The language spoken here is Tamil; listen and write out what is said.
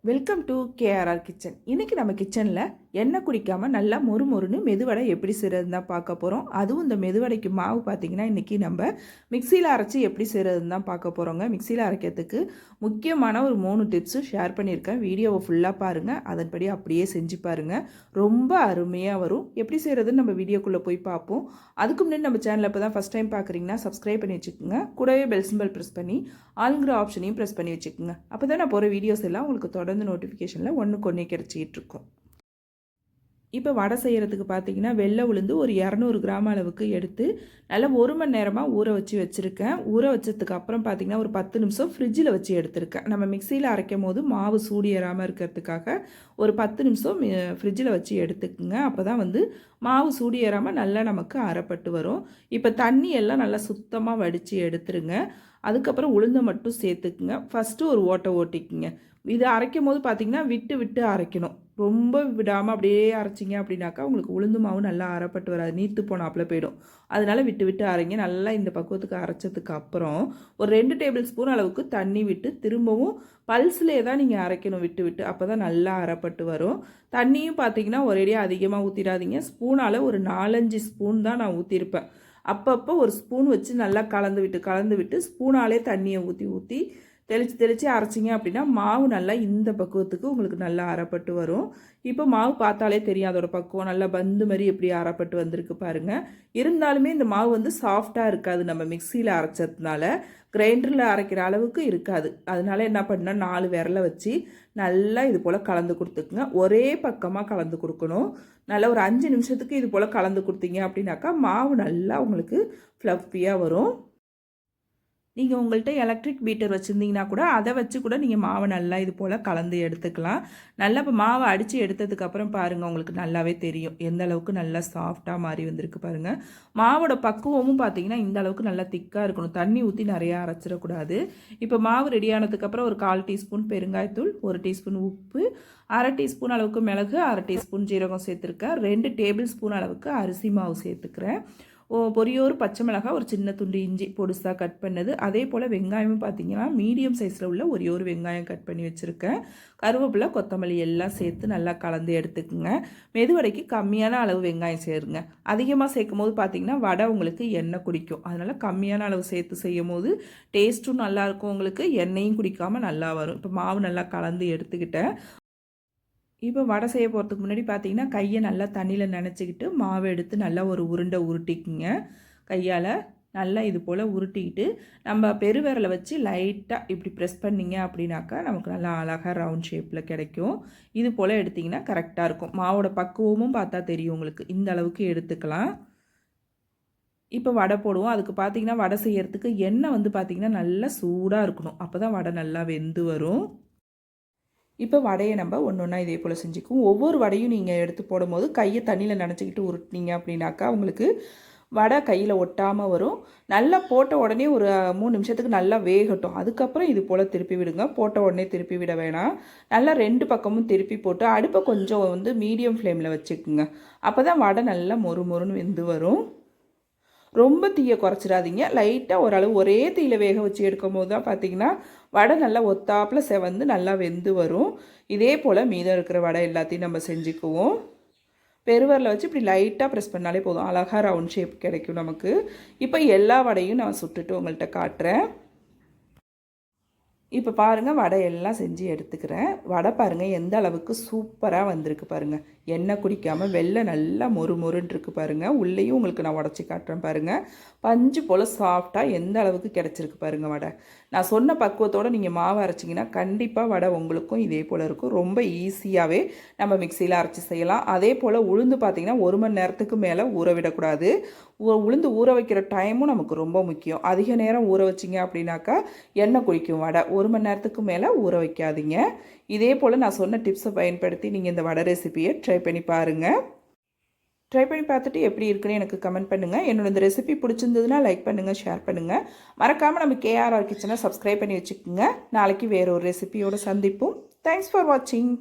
Welcome to KRR kitchen. இன்றைக்கி நம்ம கிச்சனில் எண்ணெய் குடிக்காமல் நல்லா மொறுமொறுன்னு மெதுவடை எப்படி செய்கிறதுன்னு தான் பார்க்க போகிறோம். அதுவும் இந்த மெதுவடைக்கு மாவு பார்த்திங்கன்னா இன்றைக்கி நம்ம மிக்சியில் அரைச்சி எப்படி செய்கிறதுன்னு தான் பார்க்க போகிறோங்க. மிக்சியில் அரைக்கிறதுக்கு முக்கியமான ஒரு 3 டிப்ஸு ஷேர் பண்ணியிருக்கேன். வீடியோவை ஃபுல்லாக பாருங்கள், அதன்படி அப்படியே செஞ்சு பாருங்கள். ரொம்ப அருமையாக வரும். எப்படி செய்கிறதுன்னு நம்ம வீடியோக்குள்ளே போய் பார்ப்போம். அதுக்கு முன்னாடி நம்ம சேனலில் இப்போ தான் ஃபஸ்ட் டைம் பார்க்குறீங்கன்னா சப்ஸ்கிரைப் பண்ணி வச்சுக்கோங்க. கூடவே பெல் சிம்பல் ப்ரெஸ் பண்ணி ஆளுங்கிற ஆப்ஷனையும் ப்ரெஸ் பண்ணி வச்சுக்கோங்க. அப்போ தான் நான் போகிற வீடியோஸ் எல்லாம் உங்களுக்கு தொடர்ந்து நோட்டிஃபிகேஷனில் ஒன்றுக்கு ஒன்றே கிடச்சிக்கிட்டு இருக்கும். இப்போ வடை செய்கிறதுக்கு பார்த்தீங்கன்னா வெள்ளை உளுந்து ஒரு 200 கிராம் அளவுக்கு எடுத்து நல்லா 1 மணி நேரமாக ஊற வச்சுருக்கேன். ஊற வச்சதுக்கு அப்புறம் பார்த்தீங்கன்னா ஒரு 10 நிமிஷம் ஃப்ரிட்ஜில் வச்சு எடுத்துருக்கேன். நம்ம மிக்சியில் அரைக்கும் போது மாவு சூடு ஏறாமல் இருக்கிறதுக்காக ஒரு 10 நிமிஷம் ஃப்ரிட்ஜில் வச்சு எடுத்துக்குங்க. அப்போ தான் மாவு சூடு ஏறாமல் நல்லா நமக்கு அரைப்பட்டு வரும். இப்போ தண்ணி எல்லாம் நல்லா சுத்தமாக வடித்து எடுத்துருங்க. அதுக்கப்புறம் உளுந்தை மட்டும் சேர்த்துக்குங்க. ஃபஸ்ட்டு ஒரு ஓட்டை ஓட்டிக்குங்க. இது அரைக்கும் போது பார்த்திங்கன்னா விட்டு விட்டு அரைக்கணும். ரொம்ப விடாமல் அப்படியே அரைச்சிங்க அப்படின்னாக்கா உங்களுக்கு உளுந்து மாவு நல்லா அரைப்பட்டு வராது, நீர்த்து போனாப்பில் போயிடும். அதனால் விட்டு விட்டு அரைங்க. நல்லா இந்த பக்குவத்துக்கு அரைச்சதுக்கு அப்புறம் ஒரு 2 டேபிள் ஸ்பூன் அளவுக்கு தண்ணி விட்டு திரும்பவும் பல்ஸ்லேயே தான் நீங்கள் அரைக்கணும் விட்டு விட்டு. அப்போ தான் நல்லா அரைப்பட்டு வரும். தண்ணியும் பார்த்திங்கன்னா ஒரேடியாக அதிகமாக ஊற்றிடாதீங்க. ஸ்பூனால் ஒரு 4-5 ஸ்பூன் தான் நான் ஊற்றிருப்பேன். அப்பப்போ ஒரு ஸ்பூன் வச்சு நல்லா கலந்து விட்டு ஸ்பூனாலே தண்ணியை ஊற்றி தெளித்து அரைச்சிங்க அப்படின்னா மாவு நல்லா இந்த பக்குவத்துக்கு உங்களுக்கு நல்லா அரைப்பட்டு வரும். இப்போ மாவு பார்த்தாலே தெரியும் அதோட பக்குவம். நல்லா பந்து மாதிரி எப்படி அரைப்பட்டு வந்திருக்கு பாருங்கள். இருந்தாலுமே இந்த மாவு சாஃப்டாக இருக்காது. நம்ம மிக்சியில் அரைச்சதுனால கிரைண்டரில் அரைக்கிற அளவுக்கு இருக்காது. அதனால என்ன பண்ணால் 4 விரலை வச்சு நல்லா இது போல் கலந்து கொடுத்துக்குங்க. ஒரே பக்கமாக கலந்து கொடுக்கணும். நல்லா ஒரு 5 நிமிஷத்துக்கு இது போல் கலந்து கொடுத்தீங்க அப்படின்னாக்கா மாவு நல்லா உங்களுக்கு ஃப்ளஃபியாக வரும். நீங்கள் உங்கள்கிட்ட எலக்ட்ரிக் பீட்டர் வச்சுருந்தீங்கன்னா கூட அதை வச்சு கூட நீங்கள் மாவை நல்லா இது போல் கலந்து எடுத்துக்கலாம். நல்லா இப்போ மாவை அடித்து எடுத்ததுக்கப்புறம் பாருங்கள், உங்களுக்கு நல்லாவே தெரியும் எந்த அளவுக்கு நல்லா சாஃப்டாக மாறி வந்திருக்கு பாருங்கள். மாவோட பக்குவமும் பார்த்திங்கன்னா இந்த அளவுக்கு நல்லா திக்காக இருக்கணும். தண்ணி ஊற்றி நிறையா அரைச்சிடக்கூடாது. இப்போ மாவு ரெடியானதுக்கப்புறம் ஒரு 1/4 டீஸ்பூன் பெருங்காயத்தூள், 1 டீஸ்பூன் உப்பு, 1/2 டீஸ்பூன் அளவுக்கு மிளகு, 1/2 டீஸ்பூன் ஜீரகம் சேர்த்துருக்கேன். 2 டேபிள் ஸ்பூன் அளவுக்கு அரிசி மாவு சேர்த்துக்கிறேன். ஒரு பச்சை மிளகாய், ஒரு சின்ன துண்டு இஞ்சி பொடுசாக கட் பண்ணது. அதே போல் வெங்காயமும் பார்த்தீங்கன்னா மீடியம் சைஸில் உள்ள ஒரு வெங்காயம் கட் பண்ணி வச்சுருக்கேன். கருவேப்பிலை, கொத்தமல்லி எல்லாம் சேர்த்து நல்லா கலந்து எடுத்துக்குங்க. மெதுவடைக்கு கம்மியான அளவு வெங்காயம் சேருங்க. அதிகமாக சேர்க்கும் போது பார்த்தீங்கன்னா வடை உங்களுக்கு எண்ணெய் குடிக்கும். அதனால் கம்மியான அளவு சேர்த்து செய்யும் போது டேஸ்ட்டும் நல்லாயிருக்கும், உங்களுக்கு எண்ணெயும் குடிக்காமல் நல்லா வரும். இப்போ மாவு நல்லா கலந்து எடுத்துக்கிட்டேன். இப்போ வடை செய்ய போகிறதுக்கு முன்னாடி பார்த்தீங்கன்னா கையை நல்லா தண்ணியில் நனைச்சிக்கிட்டு மாவை எடுத்து நல்லா ஒரு உருண்டை உருட்டிக்குங்க. கையால் நல்லா இது போல் உருட்டிக்கிட்டு நம்ம பெருவிரலை வச்சு லைட்டாக இப்படி ப்ரெஸ் பண்ணிங்க அப்படின்னாக்கா நமக்கு நல்லா அழகாக ரவுண்ட் ஷேப்பில் கிடைக்கும். இது போல் எடுத்திங்கன்னா கரெக்டாக இருக்கும். மாவோட பக்குவமும் பார்த்தா தெரியும் உங்களுக்கு. இந்த அளவுக்கு எடுத்துக்கலாம். இப்போ வடை போடுவோம். அதுக்கு பார்த்திங்கன்னா வடை செய்கிறதுக்கு எண்ணெய் பார்த்திங்கன்னா நல்லா சூடாக இருக்கணும். அப்போ தான் வடை நல்லா வெந்து வரும். இப்போ வடையை நம்ம ஒன்று ஒன்றா இதே போல் செஞ்சுக்குவோம். ஒவ்வொரு வடையும் நீங்கள் எடுத்து போடும்போது கையை தண்ணியில் நனைச்சிக்கிட்டு உருட்டினீங்க அப்படின்னாக்கா உங்களுக்கு வடை கையில் ஒட்டாமல் வரும். நல்லா போட்ட உடனே ஒரு 3 நிமிஷத்துக்கு நல்லா வேகட்டும். அதுக்கப்புறம் இது போல் திருப்பி விடுங்க. போட்ட உடனே திருப்பி விட வேணாம். நல்லா 2 பக்கமும் திருப்பி போட்டு அடுப்பை கொஞ்சம் மீடியம் ஃப்ளேமில் வச்சுக்குங்க. அப்போ தான் வடை நல்லா மொறுன்னு வெந்து வரும். ரொம்ப தீயை குறைச்சிடாதீங்க. லைட்டாக ஓரளவு ஒரே தீயில் வேக வச்சு எடுக்கும் போது தான் பார்த்திங்கன்னா வடை நல்லா ஒத்தாப்பில் செவந்து நல்லா வெந்து வரும். இதே போல் மீதம் இருக்கிற வடை எல்லாத்தையும் நம்ம செஞ்சுக்குவோம். பெருவரில் வச்சு இப்படி லைட்டாக ப்ரெஸ் பண்ணாலே போதும், அழகாக ரவுண்ட் ஷேப் கிடைக்கும் நமக்கு. இப்போ எல்லா வடையும் நான் சுட்டுட்டு உங்கள்கிட்ட காட்டுறேன். இப்போ பாருங்கள், வடை எல்லாம் செஞ்சு எடுத்துக்கிறேன். வடை பாருங்கள் எந்த அளவுக்கு சூப்பராக வந்திருக்கு பாருங்கள். எண்ணெய் குடிக்காமல் வெள்ளை நல்லா மொறுன்னு இருக்குது பாருங்கள். உள்ளேயும் உங்களுக்கு நான் உடச்சி காட்டுறேன் பாருங்கள். பஞ்சு போல் சாஃப்டாக எந்த அளவுக்கு கிடச்சிருக்கு பாருங்கள் வடை. நான் சொன்ன பக்குவத்தோடு நீங்கள் மாவு அரைச்சிங்கன்னா கண்டிப்பாக வடை உங்களுக்கும் இதே போல் இருக்கும். ரொம்ப ஈஸியாகவே நம்ம மிக்சியில் அரைச்சி செய்யலாம். அதே போல் உளுந்து பார்த்திங்கன்னா 1 மணி நேரத்துக்கு மேலே ஊற விடக்கூடாது. உளுந்து ஊற வைக்கிற டைமும் நமக்கு ரொம்ப முக்கியம். அதிக நேரம் ஊற வச்சிங்க அப்படின்னாக்கா எண்ணெய் குடிக்கும் வடை. 1 மணி நேரத்துக்கு மேலே ஊற வைக்காதீங்க. இதே போல் நான் சொன்ன டிப்ஸை பயன்படுத்தி நீங்கள் இந்த வடை ரெசிபியை ட்ரை பண்ணி பாருங்கள். ட்ரை பண்ணி பார்த்துட்டு எப்படி இருக்குன்னு எனக்கு கமெண்ட் பண்ணுங்கள். என்னோட இந்த ரெசிபி பிடிச்சிருந்ததுன்னா லைக் பண்ணுங்கள், ஷேர் பண்ணுங்கள். மறக்காமல் நம்ம கேஆர்ஆர் கிச்சனை சப்ஸ்கிரைப் பண்ணி வச்சுக்கோங்க. நாளைக்கு வேறு ஒரு ரெசிபியோடு சந்திப்போம். தேங்க்ஸ் ஃபார் வாட்சிங்.